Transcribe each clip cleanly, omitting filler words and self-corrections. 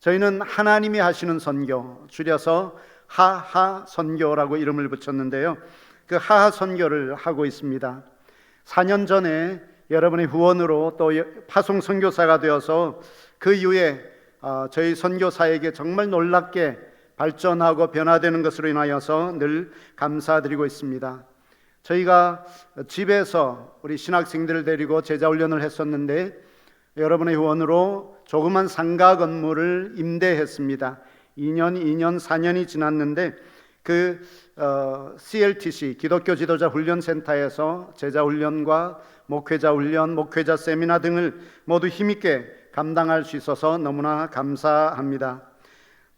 저희는 하나님이 하시는 선교, 줄여서 하하 선교라고 이름을 붙였는데요. 그 하하 선교를 하고 있습니다. 4년 전에 여러분의 후원으로 또 파송 선교사가 되어서 그 이후에 저희 선교사에게 정말 놀랍게 발전하고 변화되는 것으로 인하여서 늘 감사드리고 있습니다. 저희가 집에서 우리 신학생들을 데리고 제자훈련을 했었는데 여러분의 후원으로 조그만 상가 건물을 임대했습니다. 2년, 4년이 지났는데 그 CLTC 기독교 지도자 훈련센터에서 제자훈련과 목회자 훈련, 목회자 세미나 등을 모두 힘있게 감당할 수 있어서 너무나 감사합니다.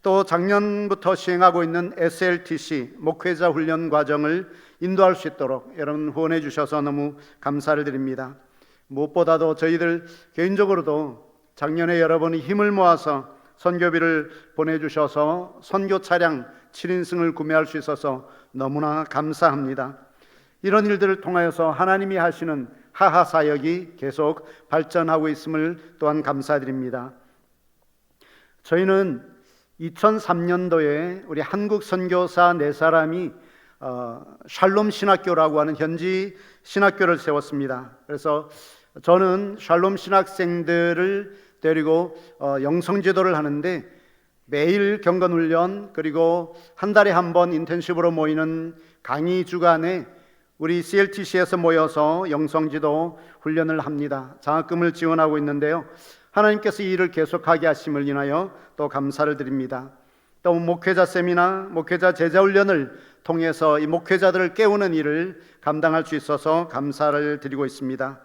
또 작년부터 시행하고 있는 SLTC 목회자 훈련 과정을 인도할 수 있도록 여러분 후원해 주셔서 너무 감사를 드립니다. 무엇보다도 저희들 개인적으로도 작년에 여러분이 힘을 모아서 선교비를 보내주셔서 선교 차량 7인승을 구매할 수 있어서 너무나 감사합니다. 이런 일들을 통하여서 하나님이 하시는 하하 사역이 계속 발전하고 있음을 또한 감사드립니다. 저희는 2003년도에 우리 한국 선교사 4사람이 샬롬 신학교라고 하는 현지 신학교를 세웠습니다. 그래서 저는 샬롬 신학생들을 데리고 영성지도를 하는데 매일 경건훈련 그리고 한 달에 한 번 인텐시브로 모이는 강의 주간에 우리 CLTC에서 모여서 영성지도 훈련을 합니다. 장학금을 지원하고 있는데요. 하나님께서 이 일을 계속하게 하심을 인하여 또 감사를 드립니다. 또 목회자 세미나, 목회자 제자훈련을 통해서 이 목회자들을 깨우는 일을 감당할 수 있어서 감사를 드리고 있습니다.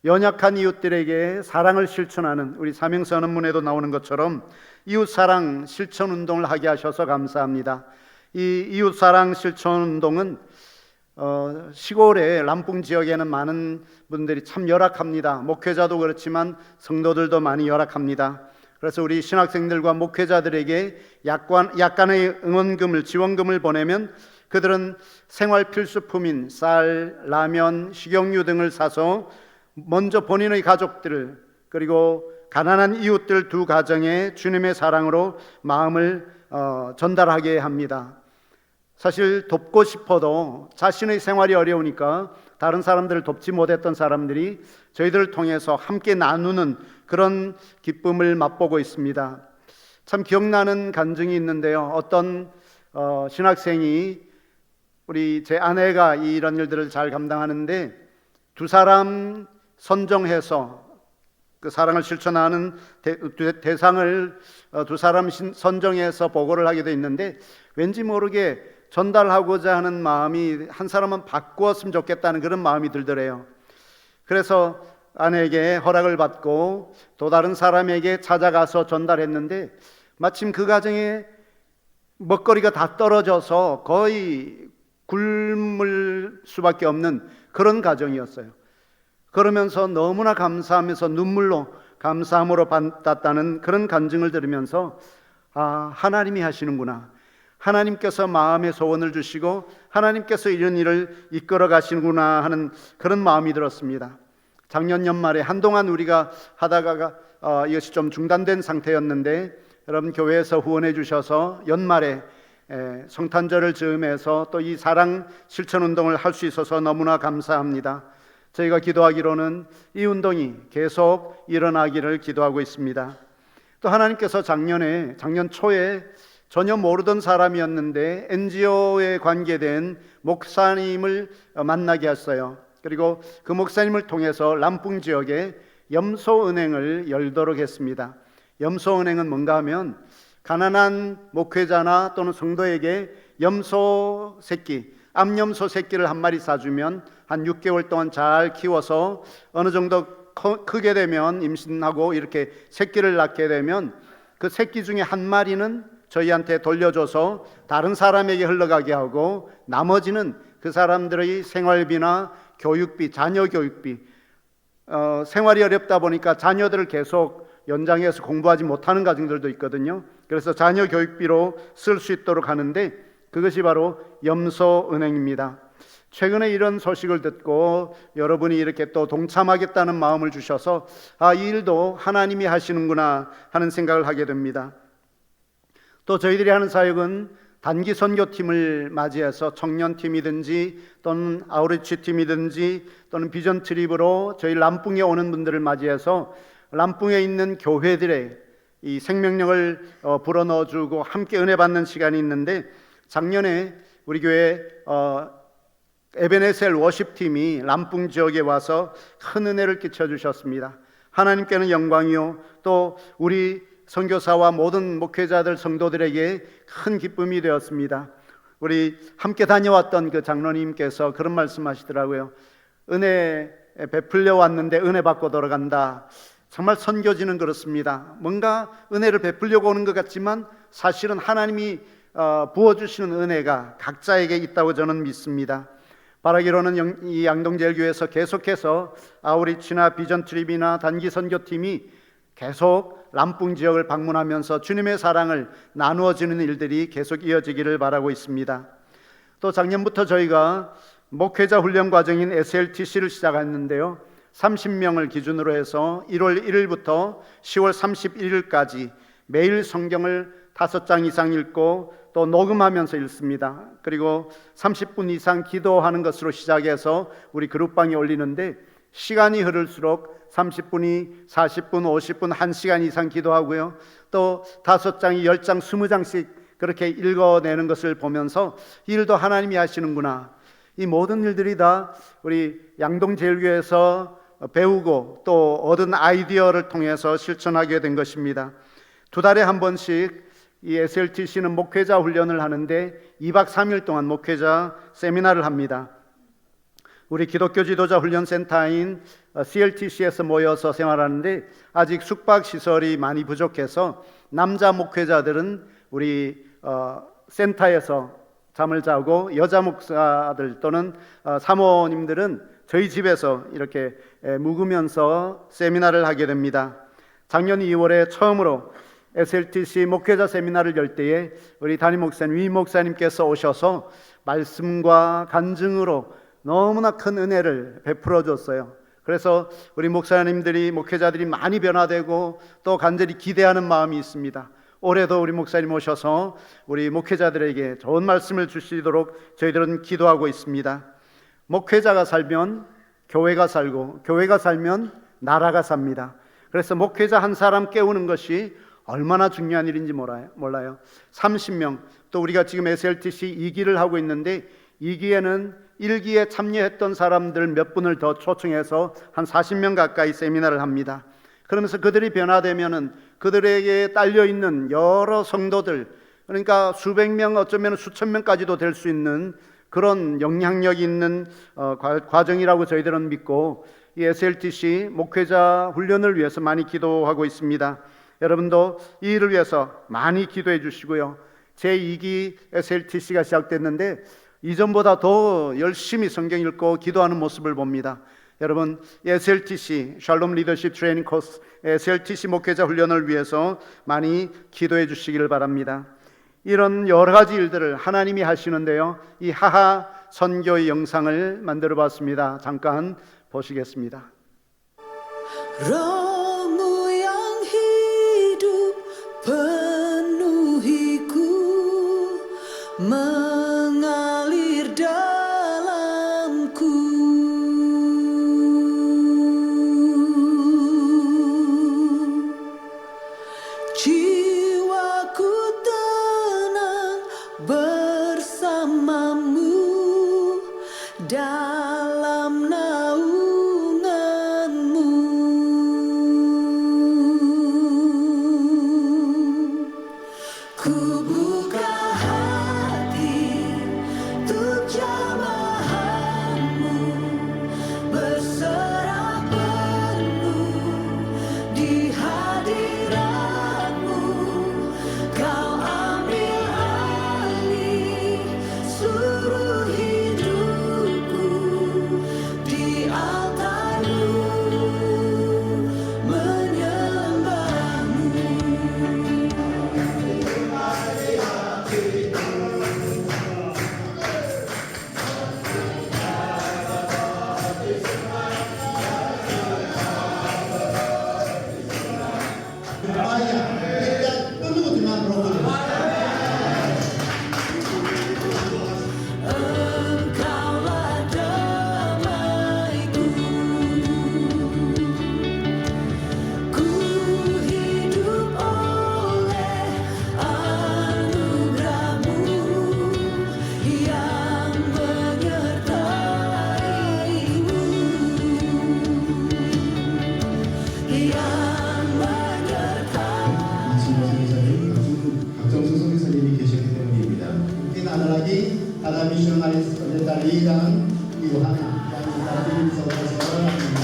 연약한 이웃들에게 사랑을 실천하는 우리 사명선언문에도 나오는 것처럼 이웃사랑 실천운동을 하게 하셔서 감사합니다. 이 이웃사랑 실천운동은 시골의 람풍 지역에는 많은 분들이 참 열악합니다. 목회자도 그렇지만 성도들도 많이 열악합니다. 그래서 우리 신학생들과 목회자들에게 약간의 응원금을, 지원금을 보내면 그들은 생활 필수품인 쌀, 라면, 식용유 등을 사서 먼저 본인의 가족들을 그리고 가난한 이웃들 두 가정에 주님의 사랑으로 마음을 전달하게 합니다. 사실 돕고 싶어도 자신의 생활이 어려우니까 다른 사람들을 돕지 못했던 사람들이 저희들을 통해서 함께 나누는 그런 기쁨을 맛보고 있습니다. 참 기억나는 간증이 있는데요. 어떤 신학생이 우리 제 아내가 이런 일들을 잘 감당하는데 두 사람 선정해서 그 사랑을 실천하는 대상을 두 사람 선정해서 보고를 하게 돼 있는데 왠지 모르게 전달하고자 하는 마음이 한 사람은 바꾸었으면 좋겠다는 그런 마음이 들더래요. 그래서 아내에게 허락을 받고 또 다른 사람에게 찾아가서 전달했는데 마침 그 가정에 먹거리가 다 떨어져서 거의 굶을 수밖에 없는 그런 가정이었어요. 그러면서 너무나 감사하면서 눈물로 감사함으로 받았다는 그런 간증을 들으면서 하나님이 하시는구나, 하나님께서 마음의 소원을 주시고 하나님께서 이런 일을 이끌어 가시는구나 하는 그런 마음이 들었습니다. 작년 연말에 한동안 우리가 하다가 이것이 좀 중단된 상태였는데 여러분 교회에서 후원해 주셔서 연말에 성탄절을 즈음해서 또 이 사랑 실천 운동을 할 수 있어서 너무나 감사합니다. 저희가 기도하기로는 이 운동이 계속 일어나기를 기도하고 있습니다. 또 하나님께서 작년 초에 전혀 모르던 사람이었는데 NGO에 관계된 목사님을 만나게 했어요. 그리고 그 목사님을 통해서 람풍 지역에 염소은행을 열도록 했습니다. 염소은행은 뭔가 하면 가난한 목회자나 또는 성도에게 염소 새끼, 암염소 새끼를 한 마리 사주면 한 6개월 동안 잘 키워서 어느 정도 크게 되면 임신하고 이렇게 새끼를 낳게 되면 그 새끼 중에 한 마리는 저희한테 돌려줘서 다른 사람에게 흘러가게 하고 나머지는 그 사람들의 생활비나 교육비, 자녀 교육비, 생활이 어렵다 보니까 자녀들을 계속 연장해서 공부하지 못하는 가정들도 있거든요. 그래서 자녀 교육비로 쓸 수 있도록 하는데 그것이 바로 염소은행입니다. 최근에 이런 소식을 듣고 여러분이 이렇게 또 동참하겠다는 마음을 주셔서 이 일도 하나님이 하시는구나 하는 생각을 하게 됩니다. 또 저희들이 하는 사역은 단기 선교팀을 맞이해서 청년팀이든지 또는 아우리치 팀이든지 또는 비전 트립으로 저희 람뿡에 오는 분들을 맞이해서 람뿡에 있는 교회들의 이 생명력을 불어넣어주고 함께 은혜 받는 시간이 있는데, 작년에 우리 교회 에베네셀 워십팀이 람뿡 지역에 와서 큰 은혜를 끼쳐주셨습니다. 하나님께는 영광이요 또 우리 선교사와 모든 목회자들 성도들에게 큰 기쁨이 되었습니다. 우리 함께 다녀왔던 그 장로님께서 그런 말씀하시더라고요. 은혜 베풀려 왔는데 은혜 받고 돌아간다. 정말 선교지는 그렇습니다. 뭔가 은혜를 베풀려고 오는 것 같지만 사실은 하나님이 부어주시는 은혜가 각자에게 있다고 저는 믿습니다. 바라기로는 이 양동제일교회에서 계속해서 아우리치나 비전 트립이나 단기 선교팀이 계속 람뿡 지역을 방문하면서 주님의 사랑을 나누어지는 일들이 계속 이어지기를 바라고 있습니다. 또 작년부터 저희가 목회자 훈련 과정인 SLTC를 시작했는데요, 30명을 기준으로 해서 1월 1일부터 10월 31일까지 매일 성경을 5장 이상 읽고 또 녹음하면서 읽습니다. 그리고 30분 이상 기도하는 것으로 시작해서 우리 그룹방에 올리는데, 시간이 흐를수록 30분이 40분, 50분, 1시간 이상 기도하고요, 또 5장이 10장, 20장씩 그렇게 읽어내는 것을 보면서 이 일도 하나님이 하시는구나, 이 모든 일들이 다 우리 양동제일교회에서 배우고 또 얻은 아이디어를 통해서 실천하게 된 것입니다. 2달에 한 번씩 이 SLTC는 목회자 훈련을 하는데 2박 3일 동안 목회자 세미나를 합니다. 우리 기독교 지도자 훈련센터인 CLTC에서 모여서 생활하는데 아직 숙박시설이 많이 부족해서 남자 목회자들은 우리 센터에서 잠을 자고 여자 목사들 또는 사모님들은 저희 집에서 이렇게 묵으면서 세미나를 하게 됩니다. 작년 2월에 처음으로 SLTC 목회자 세미나를 열 때에 우리 담임 목사님, 위 목사님께서 오셔서 말씀과 간증으로 너무나 큰 은혜를 베풀어 줬어요. 그래서 우리 목사님들이, 목회자들이 많이 변화되고 또 간절히 기대하는 마음이 있습니다. 올해도 우리 목사님 오셔서 우리 목회자들에게 좋은 말씀을 주시도록 저희들은 기도하고 있습니다. 목회자가 살면 교회가 살고 교회가 살면 나라가 삽니다. 그래서 목회자 한 사람 깨우는 것이 얼마나 중요한 일인지 몰라요. 30명, 또 우리가 지금 SLTC 2기를 하고 있는데 2기에는 1기에 참여했던 사람들 몇 분을 더 초청해서 한 40명 가까이 세미나를 합니다. 그러면서 그들이 변화되면은 그들에게 딸려있는 여러 성도들, 그러니까 수백 명, 어쩌면 수천 명까지도 될 수 있는 그런 영향력 있는 과정이라고 저희들은 믿고 이 SLTC 목회자 훈련을 위해서 많이 기도하고 있습니다. 여러분도 이 일을 위해서 많이 기도해 주시고요. 제2기 SLTC가 시작됐는데 이전보다 더 열심히 성경 읽고 기도하는 모습을 봅니다. 여러분, SLTC 샬롬 리더십 트레이닝 코스 SLTC 목회자 훈련을 위해서 많이 기도해 주시기를 바랍니다. 이런 여러 가지 일들을 하나님이 하시는데요, 이 하하 선교의 영상을 만들어 봤습니다. 잠깐 보시겠습니다. penuhi ku mengalir dalamku, jiwaku tenang bersamamu dalam naunganmu. Ku buka hati untuk jamahanmu, berserah penuh di hadiratmu. Kau ambil alih seluruh hidupku, di altarmu menyembahmu. misionaris pendeta Lee dan Ibu Hana yang mendampingi saudara-saudara.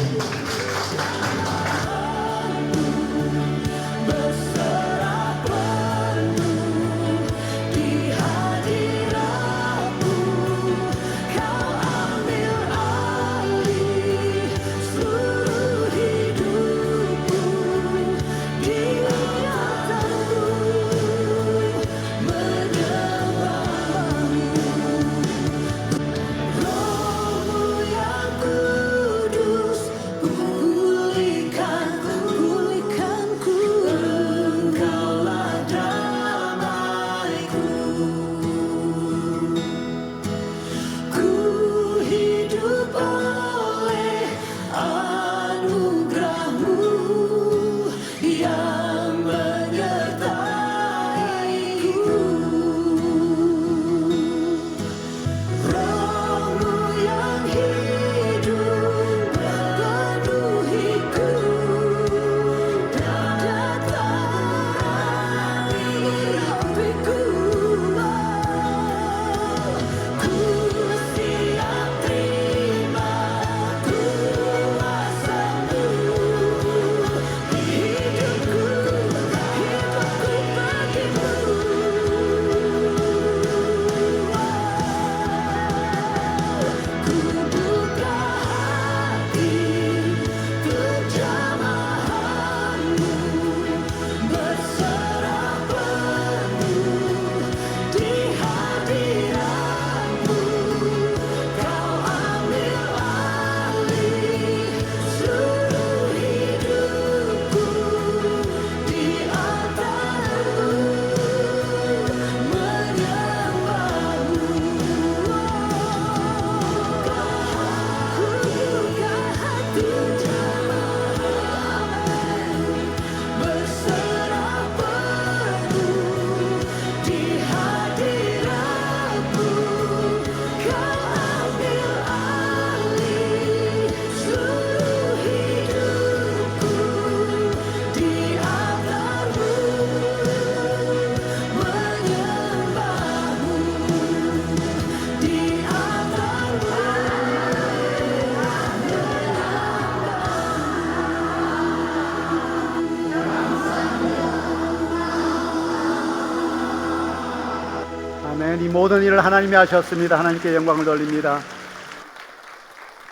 아멘. 이 모든 일을 하나님이 하셨습니다. 하나님께 영광을 돌립니다.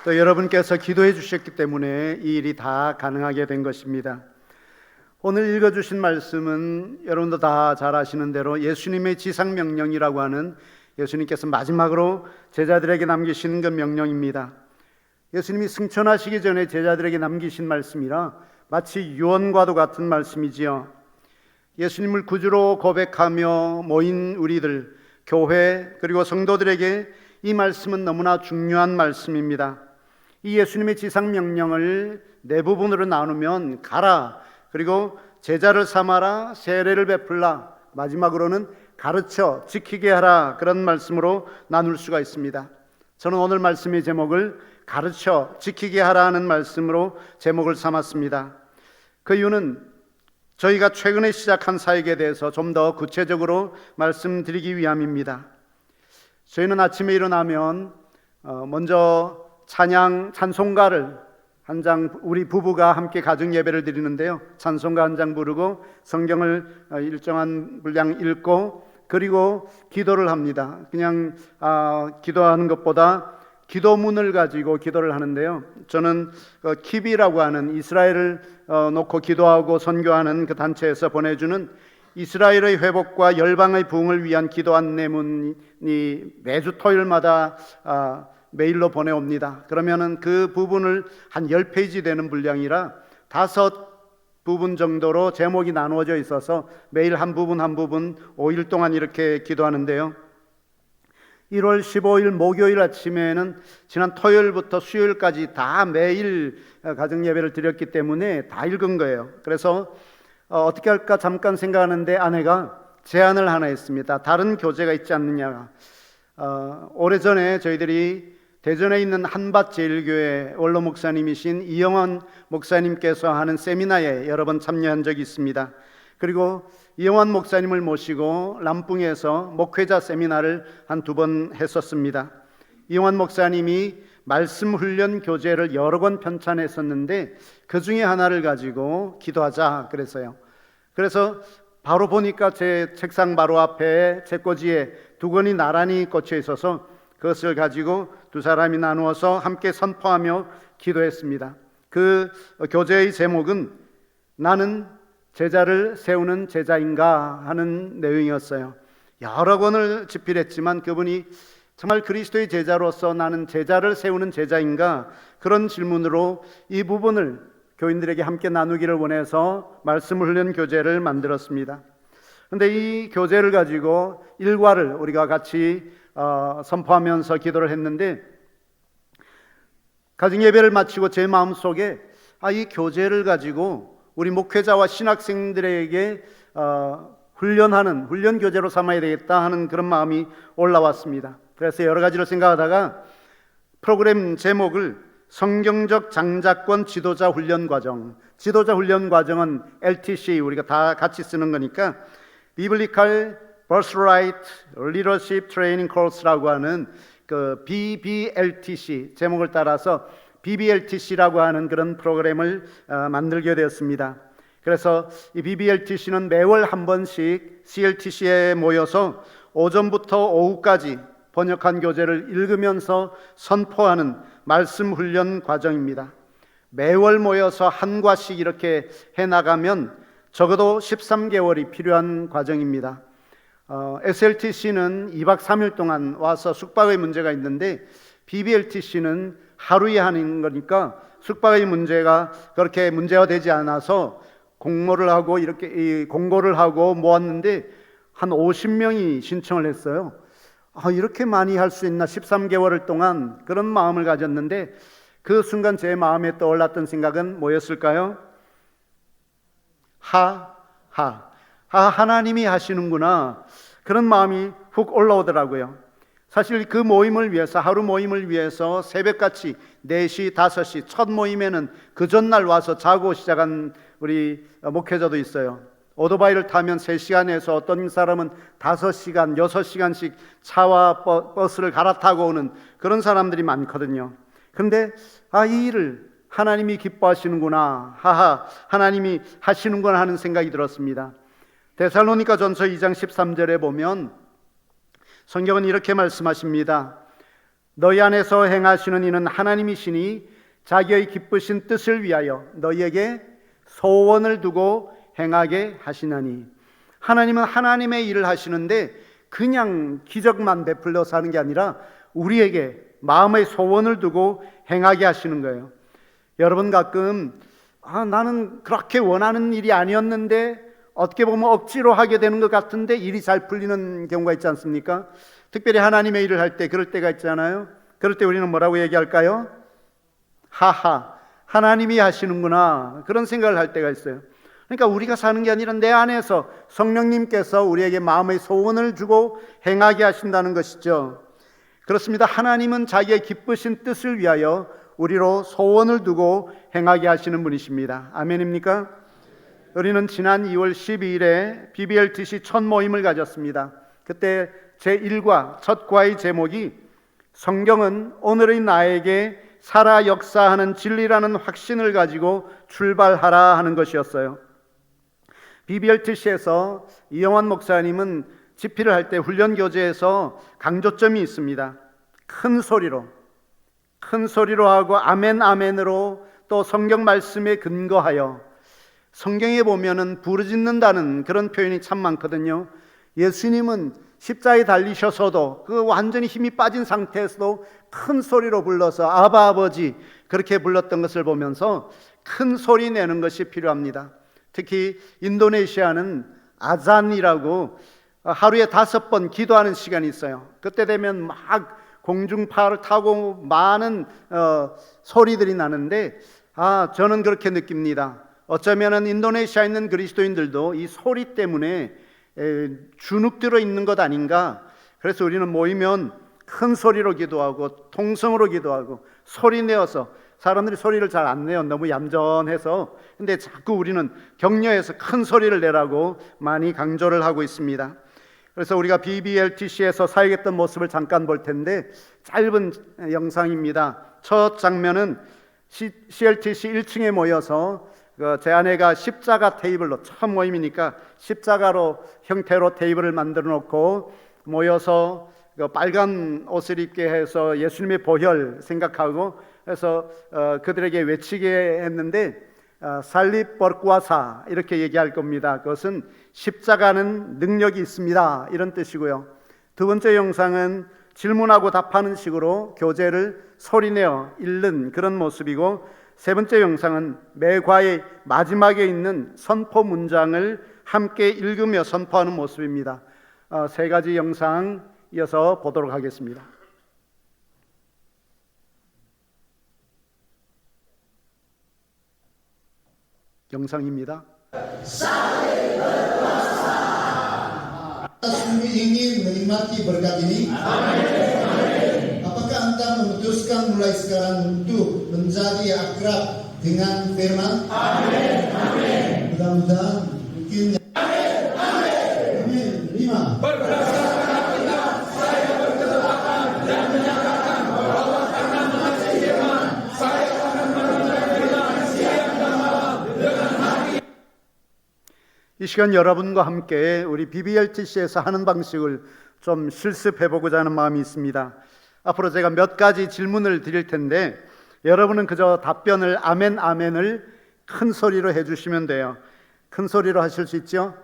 또 여러분께서 기도해 주셨기 때문에 이 일이 다 가능하게 된 것입니다. 오늘 읽어주신 말씀은 여러분도 다 잘 아시는 대로 예수님의 지상명령이라고 하는 예수님께서 마지막으로 제자들에게 남기신 그 명령입니다. 예수님이 승천하시기 전에 제자들에게 남기신 말씀이라 마치 유언과도 같은 말씀이지요. 예수님을 구주로 고백하며 모인 우리들, 교회 그리고 성도들에게 이 말씀은 너무나 중요한 말씀입니다. 이 예수님의 지상명령을 네 부분으로 나누면 가라, 그리고 제자를 삼아라, 세례를 베풀라, 마지막으로는 가르쳐 지키게 하라, 그런 말씀으로 나눌 수가 있습니다. 저는 오늘 말씀의 제목을 가르쳐 지키게 하라는 말씀으로 제목을 삼았습니다. 그 이유는 저희가 최근에 시작한 사역에 대해서 좀 더 구체적으로 말씀드리기 위함입니다. 저희는 아침에 일어나면 먼저 찬송가를 한 장, 우리 부부가 함께 가정 예배를 드리는데요, 찬송가 한 장 부르고 성경을 일정한 분량 읽고 그리고 기도를 합니다. 그냥 기도하는 것보다 기도문을 가지고 기도를 하는데요, 저는 키비라고 하는 이스라엘을 놓고 기도하고 선교하는 그 단체에서 보내주는 이스라엘의 회복과 열방의 부흥을 위한 기도 안내문이 매주 토요일마다 메일로 보내옵니다. 그러면은 그 부분을 한 10페이지 되는 분량이라 5부분 정도로 제목이 나누어져 있어서 매일 한 부분 5일 동안 이렇게 기도하는데요, 1월 15일 목요일 아침에는 지난 토요일부터 수요일까지 다 매일 가정 예배를 드렸기 때문에 다 읽은 거예요. 그래서 어떻게 할까 잠깐 생각하는데 아내가 제안을 하나 했습니다. 다른 교재가 있지 않느냐. 오래전에 저희들이 대전에 있는 한밭제일교회 원로 목사님이신 이영원 목사님께서 하는 세미나에 여러 번 참여한 적이 있습니다. 그리고 이영환 목사님을 모시고 람풍에서 목회자 세미나를 한 2번 했었습니다. 이영환 목사님이 말씀 훈련 교재를 여러 권 편찬했었는데 그 중에 하나를 가지고 기도하자 그랬어요. 그래서 바로 보니까 제 책상 바로 앞에 책꽂이에 2권이 나란히 꽂혀 있어서 그것을 가지고 2사람이 나누어서 함께 선포하며 기도했습니다. 그 교재의 제목은 나는 제자를 세우는 제자인가 하는 내용이었어요. 여러 권을 집필했지만 그분이 정말 그리스도의 제자로서 나는 제자를 세우는 제자인가, 그런 질문으로 이 부분을 교인들에게 함께 나누기를 원해서 말씀 훈련 교재를 만들었습니다. 그런데 이 교재를 가지고 일과를 우리가 같이 선포하면서 기도를 했는데, 가정 예배를 마치고 제 마음속에 이 교재를 가지고 우리 목회자와 신학생들에게 훈련하는 훈련 교재로 삼아야 되겠다 하는 그런 마음이 올라왔습니다. 그래서 여러 가지를 생각하다가 프로그램 제목을 성경적 장자권 지도자 훈련 과정, 지도자 훈련 과정은 LTC 우리가 다 같이 쓰는 거니까 Biblical Birthright Leadership Training Course라고 하는 그 BBLTC 제목을 따라서 BBLTC라고 하는 그런 프로그램을 만들게 되었습니다. 그래서 이 BBLTC는 매월 한 번씩 CLTC에 모여서 오전부터 오후까지 번역한 교재를 읽으면서 선포하는 말씀 훈련 과정입니다. 매월 모여서 한 과씩 이렇게 해나가면 적어도 13개월이 필요한 과정입니다. SLTC는 2박 3일 동안 와서 숙박의 문제가 있는데 BBLTC는 하루에 하는 거니까 숙박의 문제가 그렇게 문제가 되지 않아서 공모를 하고 이렇게 공고를 하고 모았는데 한 50명이 신청을 했어요. 이렇게 많이 할 수 있나 13개월 동안 그런 마음을 가졌는데 그 순간 제 마음에 떠올랐던 생각은 뭐였을까요? 하나님이 하시는구나, 그런 마음이 훅 올라오더라고요. 사실 그 모임을 위해서, 하루 모임을 위해서 새벽같이 4시, 5시 첫 모임에는 그 전날 와서 자고 시작한 우리 목회자도 있어요. 오토바이를 타면 3시간에서 어떤 사람은 5시간, 6시간씩 차와 버스를 갈아타고 오는 그런 사람들이 많거든요. 그런데 이 일을 하나님이 기뻐하시는구나, 하나님이 하시는구나 하는 생각이 들었습니다. 데살로니가 전서 2장 13절에 보면 성경은 이렇게 말씀하십니다. 너희 안에서 행하시는 이는 하나님이시니 자기의 기쁘신 뜻을 위하여 너희에게 소원을 두고 행하게 하시나니. 하나님은 하나님의 일을 하시는데 그냥 기적만 베풀려서 하는 게 아니라 우리에게 마음의 소원을 두고 행하게 하시는 거예요. 여러분 가끔 나는 그렇게 원하는 일이 아니었는데 어떻게 보면 억지로 하게 되는 것 같은데 일이 잘 풀리는 경우가 있지 않습니까? 특별히 하나님의 일을 할 때 그럴 때가 있잖아요. 그럴 때 우리는 뭐라고 얘기할까요? 하나님이 하시는구나, 그런 생각을 할 때가 있어요. 그러니까 우리가 사는 게 아니라 내 안에서 성령님께서 우리에게 마음의 소원을 주고 행하게 하신다는 것이죠. 그렇습니다. 하나님은 자기의 기쁘신 뜻을 위하여 우리로 소원을 두고 행하게 하시는 분이십니다. 아멘입니까? 우리는 지난 2월 12일에 BBLTC 첫 모임을 가졌습니다. 그때 제1과 첫 과의 제목이 성경은 오늘의 나에게 살아 역사하는 진리라는 확신을 가지고 출발하라 하는 것이었어요. BBLTC에서 이영환 목사님은 집필을 할 때 훈련 교재에서 강조점이 있습니다. 큰 소리로 하고 아멘 아멘으로, 또 성경 말씀에 근거하여. 성경에 보면은 부르짖는다는 그런 표현이 참 많거든요. 예수님은 십자가에 달리셔서도 그 완전히 힘이 빠진 상태에서도 큰 소리로 불러서 아바 아버지 그렇게 불렀던 것을 보면서 큰 소리 내는 것이 필요합니다. 특히 인도네시아는 아잔이라고 하루에 5번 기도하는 시간이 있어요. 그때 되면 막 공중파를 타고 많은 소리들이 나는데 저는 그렇게 느낍니다. 어쩌면 인도네시아에 있는 그리스도인들도 이 소리 때문에 주눅들어 있는 것 아닌가. 그래서 우리는 모이면 큰 소리로 기도하고 통성으로 기도하고 소리 내어서 사람들이 소리를 잘 안 내요. 너무 얌전해서. 근데 자꾸 우리는 격려해서 큰 소리를 내라고 많이 강조를 하고 있습니다. 그래서 우리가 BBLTC에서 사역했던 모습을 잠깐 볼 텐데 짧은 영상입니다. 첫 장면은 CLTC 1층에 모여서 제 아내가 십자가 테이블로, 첫 모임이니까 십자가로 형태로 테이블을 만들어 놓고 모여서 빨간 옷을 입게 해서 예수님의 보혈 생각하고 해서 그들에게 외치게 했는데 살립 버꾸아사 이렇게 얘기할 겁니다. 그것은 십자가는 능력이 있습니다 이런 뜻이고요. 두 번째 영상은 질문하고 답하는 식으로 교제를 소리내어 읽는 그런 모습이고, 세 번째 영상은 매과의 마지막에 있는 선포 문장을 함께 읽으며 선포하는 모습입니다. 세 가지 영상 이어서 보도록 하겠습니다. 영상입니다. Sungguh ingin menikmati berkat ini. Apakah Anda memutuskan mulai sekarang untuk menjadi akrab dengan firman? Mudah-mudahan mungkin. Amin. 5. 이 시간 여러분과 함께 우리 BBLTC에서 하는 방식을 좀 실습해보고자 하는 마음이 있습니다. 앞으로 제가 몇 가지 질문을 드릴 텐데 여러분은 그저 답변을 아멘 아멘을 큰 소리로 해주시면 돼요. 큰 소리로 하실 수 있죠?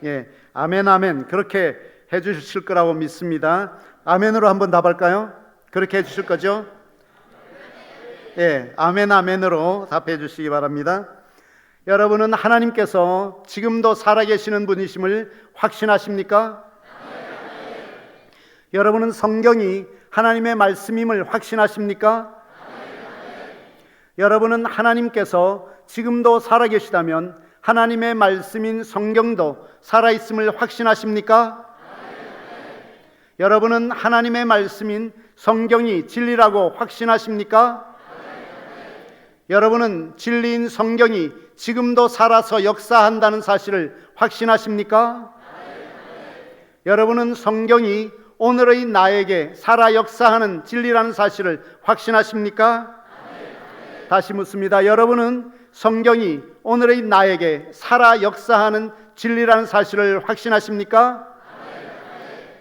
예, 아멘 아멘 그렇게 해주실 거라고 믿습니다. 아멘으로 한번 답할까요? 그렇게 해주실 거죠? 예, 아멘 아멘으로 답해 주시기 바랍니다. 여러분은 하나님께서 지금도 살아계시는 분이심을 확신하십니까? 여러분은 성경이 하나님의 말씀임을 확신하십니까? 여러분은 하나님께서 지금도 살아계시다면 하나님의 말씀인 성경도 살아있음을 확신하십니까? 여러분은 하나님의 말씀인 성경이 진리라고 확신하십니까? 여러분은 진리인 성경이 지금도 살아서 역사한다는 사실을 확신하십니까? 여러분은 성경이 오늘의 나에게 살아 역사하는 진리라는 사실을 확신하십니까? 다시 묻습니다. 여러분은 성경이 오늘의 나에게 살아 역사하는 진리라는 사실을 확신하십니까?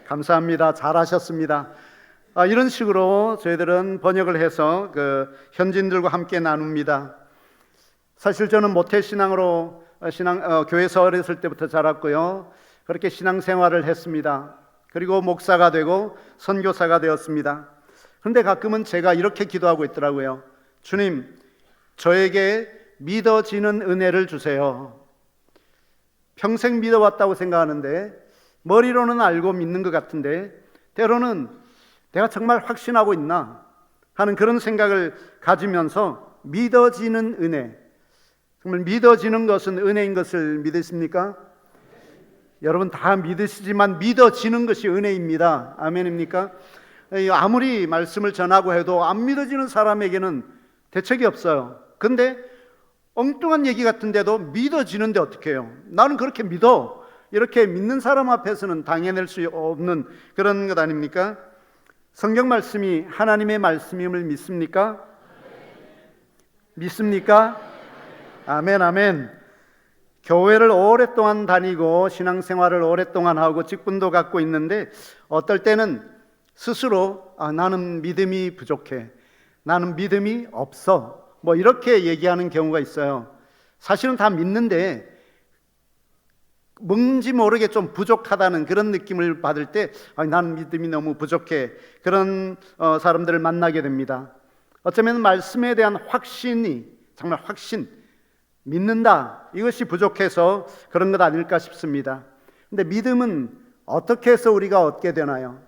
감사합니다. 잘하셨습니다. 이런 식으로 저희들은 번역을 해서 현지인들과 함께 나눕니다. 사실 저는 모태신앙으로 교회에서 어렸을 때부터 자랐고요. 그렇게 신앙생활을 했습니다. 그리고 목사가 되고 선교사가 되었습니다. 그런데 가끔은 제가 이렇게 기도하고 있더라고요. 주님, 저에게 믿어지는 은혜를 주세요. 평생 믿어왔다고 생각하는데 머리로는 알고 믿는 것 같은데 때로는 내가 정말 확신하고 있나 하는 그런 생각을 가지면서 믿어지는 은혜, 정말 믿어지는 것은 은혜인 것을 믿으십니까? 여러분 다 믿으시지만 믿어지는 것이 은혜입니다. 아멘입니까? 아무리 말씀을 전하고 해도 안 믿어지는 사람에게는 대책이 없어요. 근데 엉뚱한 얘기 같은데도 믿어지는데 어떻게 해요? 나는 그렇게 믿어. 이렇게 믿는 사람 앞에서는 당해낼 수 없는 그런 것 아닙니까? 성경 말씀이 하나님의 말씀임을 믿습니까? 믿습니까? 아멘 아멘. 교회를 오랫동안 다니고 신앙생활을 오랫동안 하고 직분도 갖고 있는데 어떨 때는 스스로 나는 믿음이 부족해, 나는 믿음이 없어, 뭐 이렇게 얘기하는 경우가 있어요. 사실은 다 믿는데 뭔지 모르게 좀 부족하다는 그런 느낌을 받을 때 나는 믿음이 너무 부족해, 그런 사람들을 만나게 됩니다. 어쩌면 말씀에 대한 확신이 정말 확신, 믿는다, 이것이 부족해서 그런 것 아닐까 싶습니다. 근데 믿음은 어떻게 해서 우리가 얻게 되나요?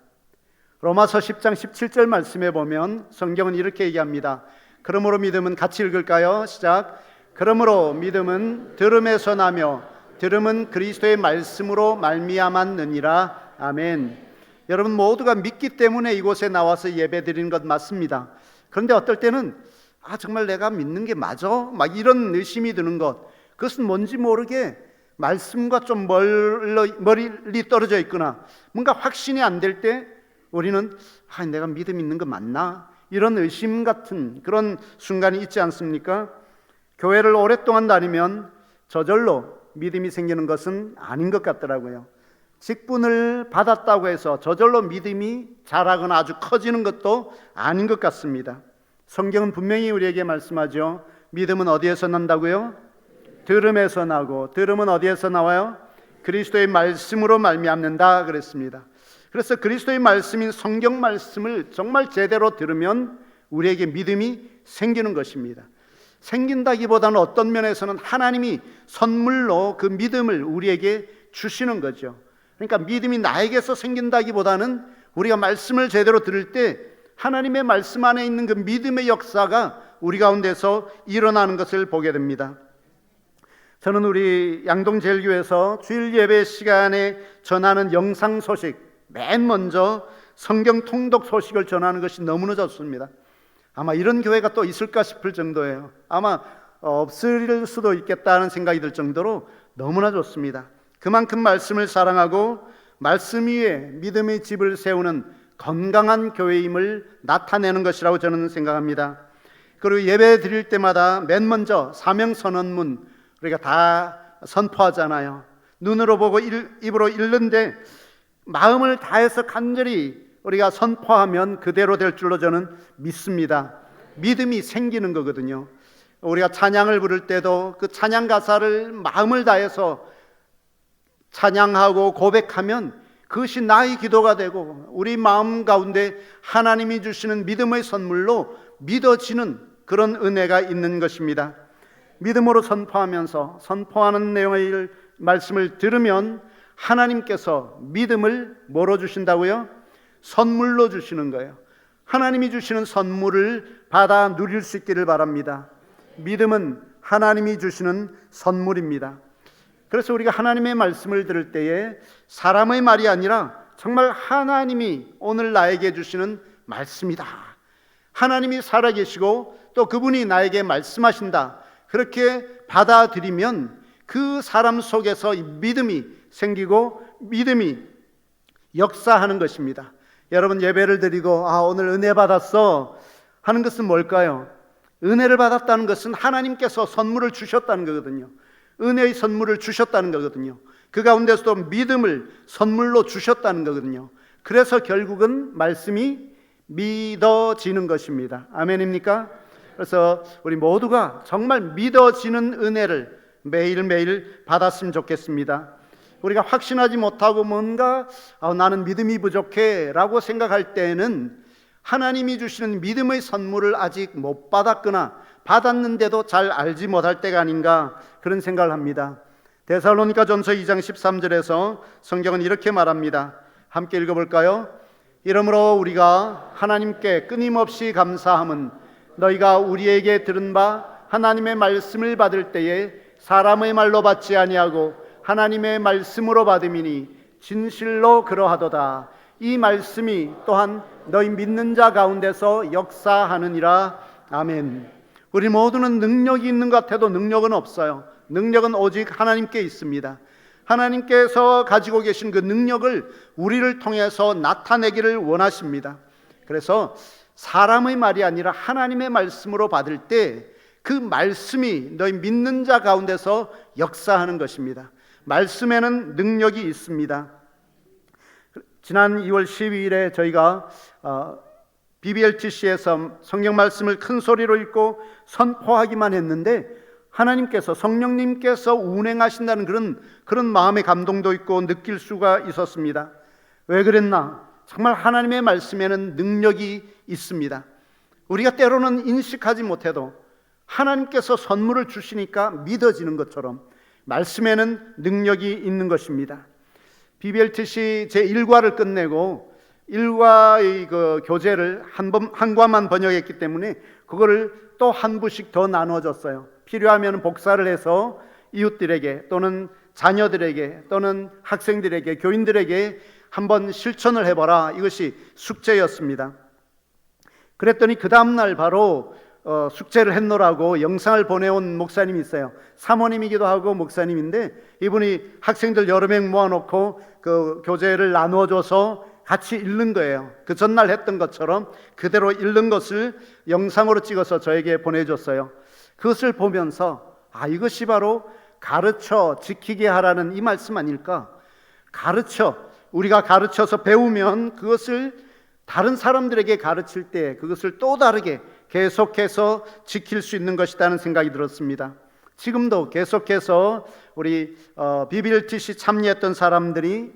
로마서 10장 17절 말씀에 보면 성경은 이렇게 얘기합니다. 그러므로 믿음은, 같이 읽을까요? 시작. 그러므로 믿음은 들음에서 나며 들음은 그리스도의 말씀으로 말미암았느니라. 아멘. 여러분 모두가 믿기 때문에 이곳에 나와서 예배드리는 것 맞습니다. 그런데 어떨 때는 정말 내가 믿는 게 맞아? 막 이런 의심이 드는 것, 그것은 뭔지 모르게 말씀과 좀 멀리 떨어져 있거나 뭔가 확신이 안 될 때 우리는 내가 믿음 있는 거 맞나? 이런 의심 같은 그런 순간이 있지 않습니까? 교회를 오랫동안 다니면 저절로 믿음이 생기는 것은 아닌 것 같더라고요. 직분을 받았다고 해서 저절로 믿음이 자라거나 아주 커지는 것도 아닌 것 같습니다. 성경은 분명히 우리에게 말씀하죠. 믿음은 어디에서 난다고요? 들음에서 나고, 들음은 어디에서 나와요? 그리스도의 말씀으로 말미암는다 그랬습니다. 그래서 그리스도의 말씀인 성경 말씀을 정말 제대로 들으면 우리에게 믿음이 생기는 것입니다. 생긴다기보다는 어떤 면에서는 하나님이 선물로 그 믿음을 우리에게 주시는 거죠. 그러니까 믿음이 나에게서 생긴다기보다는 우리가 말씀을 제대로 들을 때 하나님의 말씀 안에 있는 그 믿음의 역사가 우리 가운데서 일어나는 것을 보게 됩니다. 저는 우리 양동제일교회에서 주일 예배 시간에 전하는 영상 소식, 맨 먼저 성경 통독 소식을 전하는 것이 너무나 좋습니다. 아마 이런 교회가 또 있을까 싶을 정도예요. 아마 없을 수도 있겠다는 생각이 들 정도로 너무나 좋습니다. 그만큼 말씀을 사랑하고 말씀 위에 믿음의 집을 세우는 건강한 교회임을 나타내는 것이라고 저는 생각합니다. 그리고 예배 드릴 때마다 맨 먼저 사명선언문 우리가 다 선포하잖아요. 눈으로 보고 입으로 읽는데 마음을 다해서 간절히 우리가 선포하면 그대로 될 줄로 저는 믿습니다. 믿음이 생기는 거거든요. 우리가 찬양을 부를 때도 그 찬양 가사를 마음을 다해서 찬양하고 고백하면 그것이 나의 기도가 되고 우리 마음 가운데 하나님이 주시는 믿음의 선물로 믿어지는 그런 은혜가 있는 것입니다. 믿음으로 선포하면서 선포하는 내용의 말씀을 들으면 하나님께서 믿음을 뭐로 주신다고요? 선물로 주시는 거예요. 하나님이 주시는 선물을 받아 누릴 수 있기를 바랍니다. 믿음은 하나님이 주시는 선물입니다. 그래서 우리가 하나님의 말씀을 들을 때에 사람의 말이 아니라 정말 하나님이 오늘 나에게 주시는 말씀이다. 하나님이 살아계시고 또 그분이 나에게 말씀하신다. 그렇게 받아들이면 그 사람 속에서 믿음이 생기고 믿음이 역사하는 것입니다. 여러분 예배를 드리고 오늘 은혜 받았어 하는 것은 뭘까요? 은혜를 받았다는 것은 하나님께서 선물을 주셨다는 거거든요. 은혜의 선물을 주셨다는 거거든요. 그 가운데서도 믿음을 선물로 주셨다는 거거든요. 그래서 결국은 말씀이 믿어지는 것입니다. 아멘입니까? 그래서 우리 모두가 정말 믿어지는 은혜를 매일매일 받았으면 좋겠습니다. 우리가 확신하지 못하고 뭔가 나는 믿음이 부족해 라고 생각할 때에는 하나님이 주시는 믿음의 선물을 아직 못 받았거나 받았는데도 잘 알지 못할 때가 아닌가 그런 생각을 합니다. 데살로니가전서 2장 13절에서 성경은 이렇게 말합니다. 함께 읽어볼까요? 이러므로 우리가 하나님께 끊임없이 감사함은 너희가 우리에게 들은 바 하나님의 말씀을 받을 때에 사람의 말로 받지 아니하고 하나님의 말씀으로 받음이니 진실로 그러하도다. 이 말씀이 또한 너희 믿는 자 가운데서 역사하느니라. 아멘. 우리 모두는 능력이 있는 것 같아도 능력은 없어요. 능력은 오직 하나님께 있습니다. 하나님께서 가지고 계신 그 능력을 우리를 통해서 나타내기를 원하십니다. 그래서 사람의 말이 아니라 하나님의 말씀으로 받을 때 그 말씀이 너희 믿는 자 가운데서 역사하는 것입니다. 말씀에는 능력이 있습니다. 지난 2월 12일에 저희가 BBLTC에서 성경 말씀을 큰 소리로 읽고 선포하기만 했는데 하나님께서 성령님께서 운행하신다는 그런 마음의 감동도 있고 느낄 수가 있었습니다. 왜 그랬나? 정말 하나님의 말씀에는 능력이 있습니다. 우리가 때로는 인식하지 못해도 하나님께서 선물을 주시니까 믿어지는 것처럼 말씀에는 능력이 있는 것입니다. BBLTC 제1과를 끝내고 1과의 그 교재를 한 과만 번역했기 때문에 그거를 또 한 부씩 더 나눠줬어요. 필요하면 복사를 해서 이웃들에게 또는 자녀들에게 또는 학생들에게 교인들에게 한번 실천을 해봐라. 이것이 숙제였습니다. 그랬더니 그 다음날 바로 숙제를 했노라고 영상을 보내온 목사님이 있어요. 사모님이기도 하고 목사님인데 이분이 학생들 여러 명 모아놓고 그 교재를 나누어줘서 같이 읽는 거예요. 그 전날 했던 것처럼 그대로 읽는 것을 영상으로 찍어서 저에게 보내줬어요. 그것을 보면서 이것이 바로 가르쳐 지키게 하라는 이 말씀 아닐까? 우리가 가르쳐서 배우면 그것을 다른 사람들에게 가르칠 때 그것을 또 다르게 계속해서 지킬 수 있는 것이라는 생각이 들었습니다. 지금도 계속해서 우리 BBLTC 참여했던 사람들이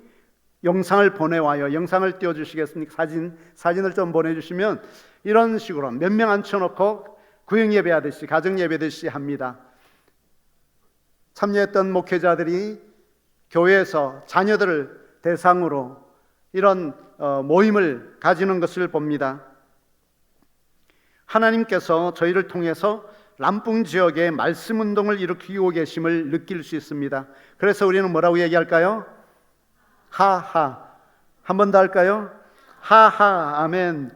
영상을 보내와요. 영상을 띄워주시겠습니까? 사진을 좀 보내주시면 이런 식으로 몇 명 앉혀놓고 구역예배 하듯이 가정예배 하듯이 합니다. 참여했던 목회자들이 교회에서 자녀들을 대상으로 이런 모임을 가지는 것을 봅니다. 하나님께서 저희를 통해서 람풍 지역에 말씀 운동을 일으키고 계심을 느낄 수 있습니다. 그래서 우리는 뭐라고 얘기할까요? 하하. 한 번 더 할까요? 하하. 아멘.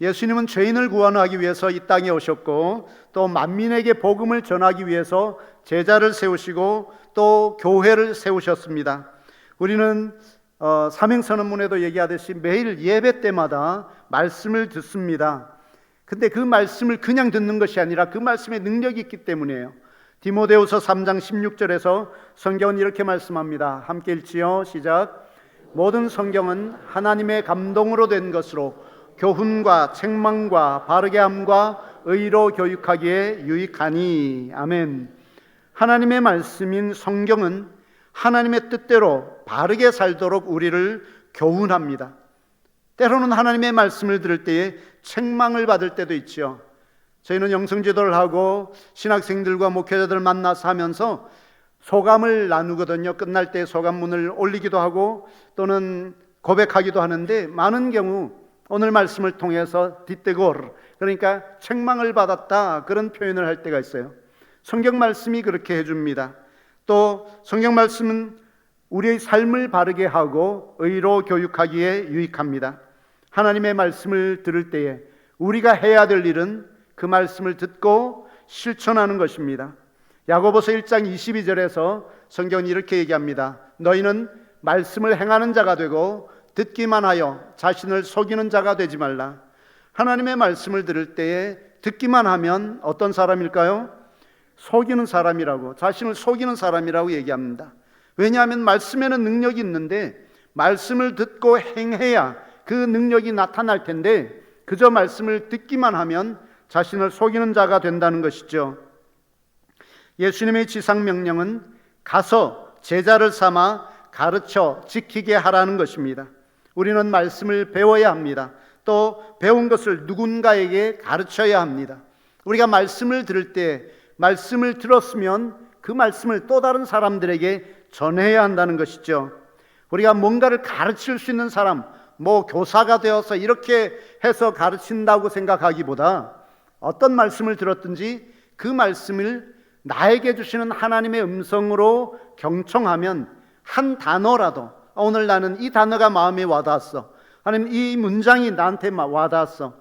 예수님은 죄인을 구원하기 위해서 이 땅에 오셨고 또 만민에게 복음을 전하기 위해서 제자를 세우시고 또 교회를 세우셨습니다. 우리는 사명선언문에도 얘기하듯이 매일 예배 때마다 말씀을 듣습니다. 근데 그 말씀을 그냥 듣는 것이 아니라 그 말씀에 능력이 있기 때문이에요. 디모데후서 3장 16절에서 성경은 이렇게 말씀합니다. 함께 읽지요. 시작. 모든 성경은 하나님의 감동으로 된 것으로 교훈과 책망과 바르게 함과 의로 교육하기에 유익하니. 아멘. 하나님의 말씀인 성경은 하나님의 뜻대로 바르게 살도록 우리를 교훈합니다. 때로는 하나님의 말씀을 들을 때에 책망을 받을 때도 있죠. 저희는 영성지도를 하고 신학생들과 목회자들을 만나서 하면서 소감을 나누거든요. 끝날 때 소감문을 올리기도 하고 또는 고백하기도 하는데 많은 경우 오늘 말씀을 통해서 디테고르, 그러니까 책망을 받았다, 그런 표현을 할 때가 있어요. 성경 말씀이 그렇게 해줍니다. 또 성경 말씀은 우리의 삶을 바르게 하고 의로 교육하기에 유익합니다. 하나님의 말씀을 들을 때에 우리가 해야 될 일은 그 말씀을 듣고 실천하는 것입니다. 야고보서 1장 22절에서 성경은 이렇게 얘기합니다. 너희는 말씀을 행하는 자가 되고 듣기만 하여 자신을 속이는 자가 되지 말라. 하나님의 말씀을 들을 때에 듣기만 하면 어떤 사람일까요? 속이는 사람이라고, 자신을 속이는 사람이라고 얘기합니다. 왜냐하면 말씀에는 능력이 있는데 말씀을 듣고 행해야 그 능력이 나타날 텐데 그저 말씀을 듣기만 하면 자신을 속이는 자가 된다는 것이죠. 예수님의 지상명령은 가서 제자를 삼아 가르쳐 지키게 하라는 것입니다. 우리는 말씀을 배워야 합니다. 또 배운 것을 누군가에게 가르쳐야 합니다. 우리가 말씀을 들을 때 말씀을 들었으면 그 말씀을 또 다른 사람들에게 전해야 한다는 것이죠. 우리가 뭔가를 가르칠 수 있는 사람, 교사가 되어서 이렇게 해서 가르친다고 생각하기보다 어떤 말씀을 들었든지 그 말씀을 나에게 주시는 하나님의 음성으로 경청하면 한 단어라도 오늘 나는 이 단어가 마음에 와닿았어, 아니면 이 문장이 나한테 와닿았어,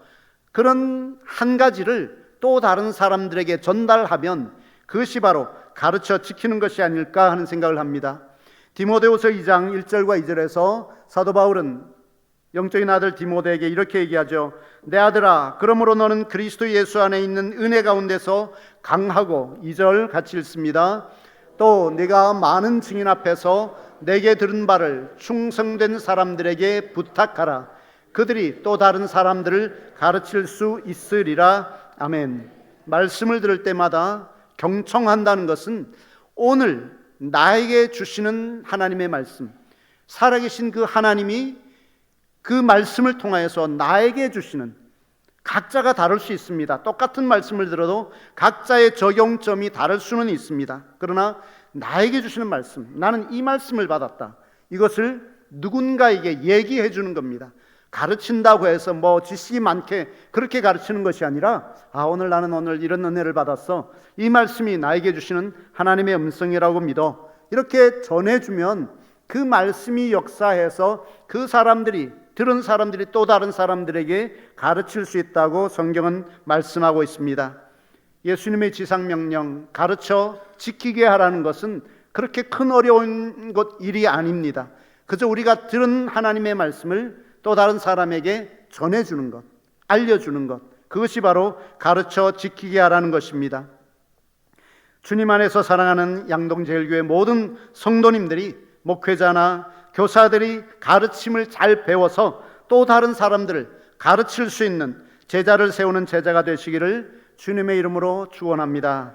그런 한 가지를 또 다른 사람들에게 전달하면 그것이 바로 가르쳐 지키는 것이 아닐까 하는 생각을 합니다. 디모데후서 2장 1절과 2절에서 사도 바울은 영적인 아들 디모데에게 이렇게 얘기하죠. 내 아들아, 그러므로 너는 그리스도 예수 안에 있는 은혜 가운데서 강하고, 2절 같이 읽습니다. 또 네가 많은 증인 앞에서 내게 들은 바를 충성된 사람들에게 부탁하라. 그들이 또 다른 사람들을 가르칠 수 있으리라. 아멘. 말씀을 들을 때마다 경청한다는 것은 오늘 나에게 주시는 하나님의 말씀, 살아계신 그 하나님이 그 말씀을 통하여서 나에게 주시는, 각자가 다를 수 있습니다. 똑같은 말씀을 들어도 각자의 적용점이 다를 수는 있습니다. 그러나 나에게 주시는 말씀, 나는 이 말씀을 받았다, 이것을 누군가에게 얘기해 주는 겁니다. 가르친다고 해서 지식이 많게 그렇게 가르치는 것이 아니라 오늘 나는 오늘 이런 은혜를 받았어, 이 말씀이 나에게 주시는 하나님의 음성이라고 믿어, 이렇게 전해주면 그 말씀이 역사해서 그 사람들이 들은 사람들이 또 다른 사람들에게 가르칠 수 있다고 성경은 말씀하고 있습니다. 예수님의 지상명령, 가르쳐 지키게 하라는 것은 그렇게 큰 어려운 일이 아닙니다. 그저 우리가 들은 하나님의 말씀을 또 다른 사람에게 전해주는 것, 알려주는 것, 그것이 바로 가르쳐 지키게 하라는 것입니다. 주님 안에서 사랑하는 양동제일교회 모든 성도님들이, 목회자나 교사들이 가르침을 잘 배워서 또 다른 사람들을 가르칠 수 있는 제자를 세우는 제자가 되시기를 주님의 이름으로 축원합니다.